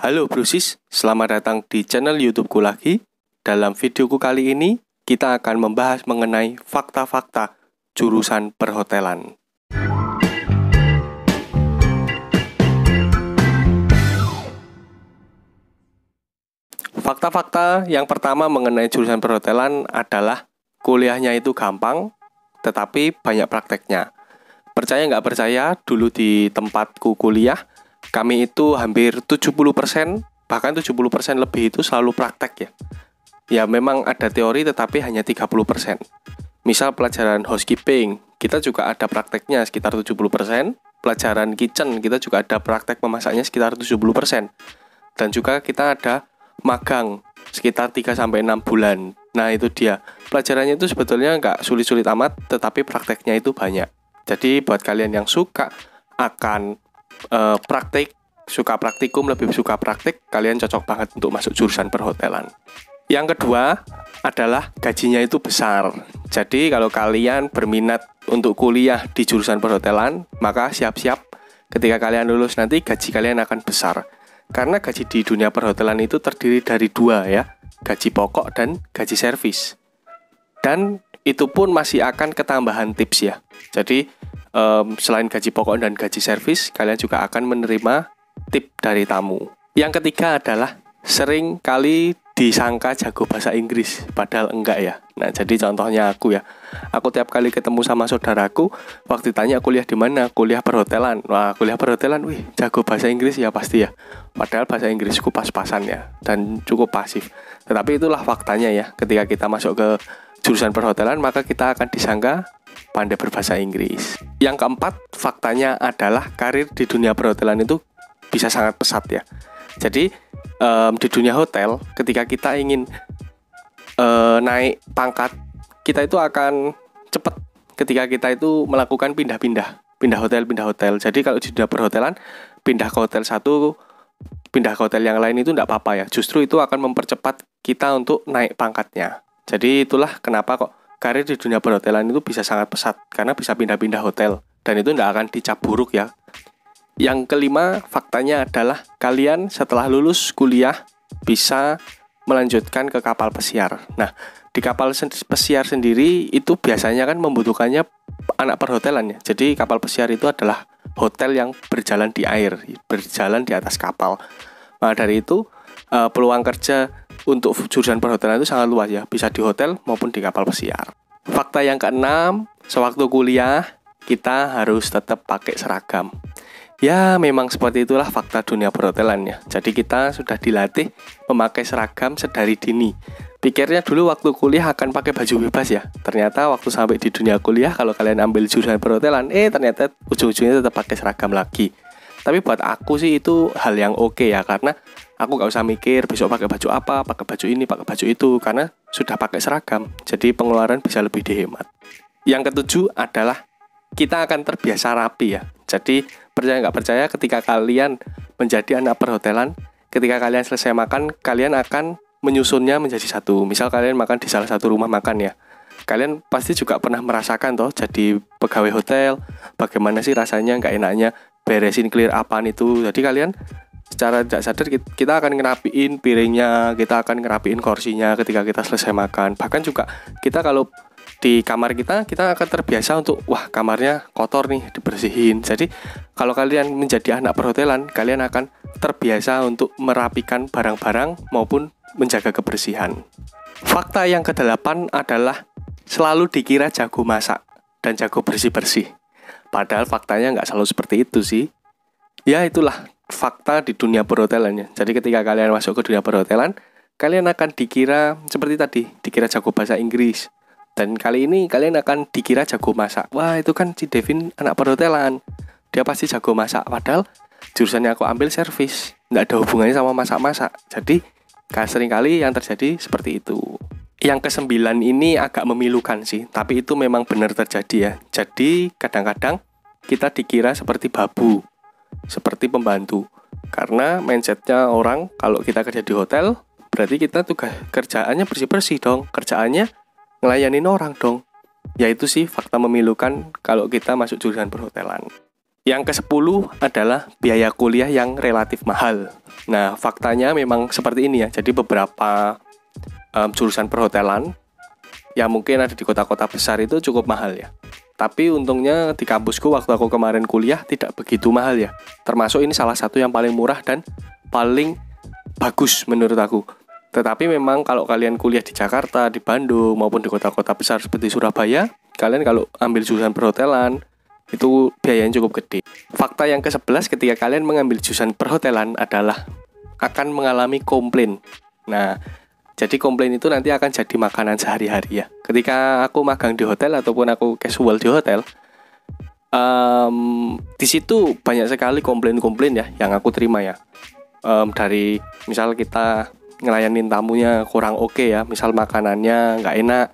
Halo Brusis, selamat datang di channel YouTubeku lagi. Dalam videoku kali ini, kita akan membahas mengenai fakta-fakta jurusan perhotelan. Fakta-fakta yang pertama mengenai jurusan perhotelan adalah kuliahnya itu gampang, tetapi banyak prakteknya. Percaya nggak percaya, dulu di tempatku kuliah, kami itu hampir 70%, bahkan 70% lebih itu selalu praktek ya. Ya memang ada teori tetapi hanya 30%. Misal pelajaran housekeeping, kita juga ada prakteknya sekitar 70%. Pelajaran kitchen, kita juga ada praktek memasaknya sekitar 70%. Dan juga kita ada magang sekitar 3-6 bulan. Nah itu dia, pelajarannya itu sebetulnya nggak sulit-sulit amat, tetapi prakteknya itu banyak. Jadi buat kalian yang suka akan praktik, suka praktikum, lebih suka praktik, kalian cocok banget untuk masuk jurusan perhotelan. Yang kedua adalah gajinya itu besar. Jadi kalau kalian berminat untuk kuliah di jurusan perhotelan, maka siap-siap ketika kalian lulus nanti gaji kalian akan besar. Karena gaji di dunia perhotelan itu terdiri dari dua ya, gaji pokok dan gaji servis. Dan itu pun masih akan ketambahan tips ya. Jadi selain gaji pokok dan gaji servis, kalian juga akan menerima tip dari tamu. Yang ketiga adalah sering kali disangka jago bahasa Inggris, padahal enggak ya. Nah, jadi contohnya aku ya. Aku tiap kali ketemu sama saudaraku, waktu tanya kuliah di mana, kuliah perhotelan. Wah, kuliah perhotelan, wih, jago bahasa Inggris ya pasti ya. Padahal bahasa Inggrisku pas-pasan ya, dan cukup pasif. Tetapi itulah faktanya ya, ketika kita masuk ke jurusan perhotelan, maka kita akan disangka pandai berbahasa Inggris. Yang keempat, faktanya adalah karir di dunia perhotelan itu bisa sangat pesat ya. Jadi di dunia hotel, ketika kita ingin naik pangkat, kita itu akan cepat ketika kita itu melakukan pindah hotel. Jadi kalau di dunia perhotelan, pindah ke hotel satu, pindah ke hotel yang lain itu tidak apa-apa ya. Justru itu akan mempercepat kita untuk naik pangkatnya. Jadi itulah kenapa kok karir di dunia perhotelan itu bisa sangat pesat, karena bisa pindah-pindah hotel, dan itu tidak akan dicap buruk ya. Yang kelima, faktanya adalah kalian setelah lulus kuliah bisa melanjutkan ke kapal pesiar. Nah, di kapal pesiar sendiri itu biasanya kan membutuhkannya anak perhotelan ya. Jadi kapal pesiar itu adalah hotel yang berjalan di air, berjalan di atas kapal. Nah, dari itu peluang kerja untuk jurusan perhotelan itu sangat luas ya, bisa di hotel maupun di kapal pesiar. Fakta yang keenam, sewaktu kuliah kita harus tetap pakai seragam. Ya memang seperti itulah fakta dunia perhotelan ya. Jadi kita sudah dilatih memakai seragam sedari dini. Pikirnya dulu waktu kuliah akan pakai baju bebas ya. Ternyata waktu sampai di dunia kuliah, kalau kalian ambil jurusan perhotelan, ternyata ujung-ujungnya tetap pakai seragam lagi. Tapi buat aku sih itu hal yang oke ya, karena aku gak usah mikir besok pakai baju apa, pakai baju ini, pakai baju itu, karena sudah pakai seragam. Jadi pengeluaran bisa lebih dihemat. Yang ketujuh adalah kita akan terbiasa rapi ya. Jadi percaya nggak percaya, ketika kalian menjadi anak perhotelan, ketika kalian selesai makan, kalian akan menyusunnya menjadi satu. Misal kalian makan di salah satu rumah makan ya, kalian pasti juga pernah merasakan toh jadi pegawai hotel, bagaimana sih rasanya nggak enaknya beresin clear apaan itu. Jadi kalian secara tidak sadar kita akan ngerapiin piringnya, kita akan ngerapiin kursinya ketika kita selesai makan. Bahkan juga kita kalau di kamar kita akan terbiasa untuk, wah kamarnya kotor nih, dibersihin. Jadi kalau kalian menjadi anak perhotelan, kalian akan terbiasa untuk merapikan barang-barang maupun menjaga kebersihan. Fakta yang ke-8 adalah selalu dikira jago masak dan jago bersih-bersih. Padahal faktanya nggak selalu seperti itu sih. Ya itulah fakta di dunia perhotelan ya. Jadi ketika kalian masuk ke dunia perhotelan, kalian akan dikira seperti tadi, dikira jago bahasa Inggris. Dan kali ini kalian akan dikira jago masak. Wah itu kan si Devin anak perhotelan, dia pasti jago masak. Padahal jurusan yang aku ambil servis, nggak ada hubungannya sama masak-masak. Jadi seringkali yang terjadi seperti itu. Yang ke-9 ini agak memilukan sih, tapi itu memang benar terjadi ya. Jadi kadang-kadang kita dikira seperti babu, seperti pembantu. Karena mindsetnya orang kalau kita kerja di hotel, berarti kita tugas kerjaannya bersih-bersih dong, kerjaannya ngelayanin orang dong. Ya itu sih fakta memilukan kalau kita masuk jurusan perhotelan. Yang ke-10 adalah biaya kuliah yang relatif mahal. Nah, faktanya memang seperti ini ya. Jadi beberapa jurusan perhotelan yang mungkin ada di kota-kota besar itu cukup mahal ya. Tapi untungnya di kampusku waktu aku kemarin kuliah tidak begitu mahal ya. Termasuk ini salah satu yang paling murah dan paling bagus menurut aku. Tetapi memang kalau kalian kuliah di Jakarta, di Bandung, maupun di kota-kota besar seperti Surabaya, kalian kalau ambil jurusan perhotelan, itu biayanya cukup gede. Fakta yang ke-11 ketika kalian mengambil jurusan perhotelan adalah akan mengalami komplain. Nah, jadi komplain itu nanti akan jadi makanan sehari-hari ya. Ketika aku magang di hotel ataupun aku casual di hotel, di situ banyak sekali komplain-komplain ya yang aku terima ya. Dari misal kita ngelayanin tamunya kurang oke ya, misal makanannya nggak enak,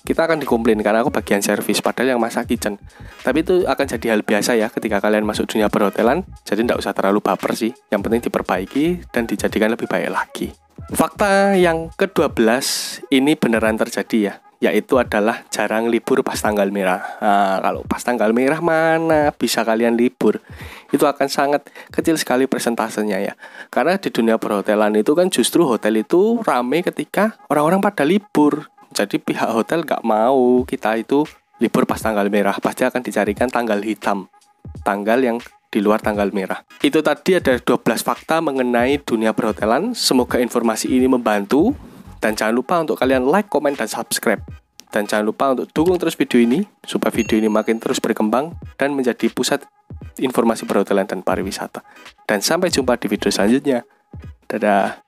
kita akan dikomplain karena aku bagian servis padahal yang masak kitchen. Tapi itu akan jadi hal biasa ya ketika kalian masuk dunia perhotelan. Jadi nggak usah terlalu baper sih. Yang penting diperbaiki dan dijadikan lebih baik lagi. Fakta yang ke-12 ini beneran terjadi ya, yaitu adalah jarang libur pas tanggal merah. Nah, kalau pas tanggal merah mana bisa kalian libur? Itu akan sangat kecil sekali persentasenya ya. Karena di dunia perhotelan itu kan justru hotel itu rame ketika orang-orang pada libur. Jadi pihak hotel gak mau kita itu libur pas tanggal merah. Pasti akan dicarikan tanggal hitam, tanggal yang di luar tanggal merah. Itu tadi ada 12 fakta mengenai dunia perhotelan. Semoga informasi ini membantu. Dan jangan lupa untuk kalian like, komen, dan subscribe. Dan jangan lupa untuk dukung terus video ini supaya video ini makin terus berkembang dan menjadi pusat informasi perhotelan dan pariwisata. Dan sampai jumpa di video selanjutnya. Dadah.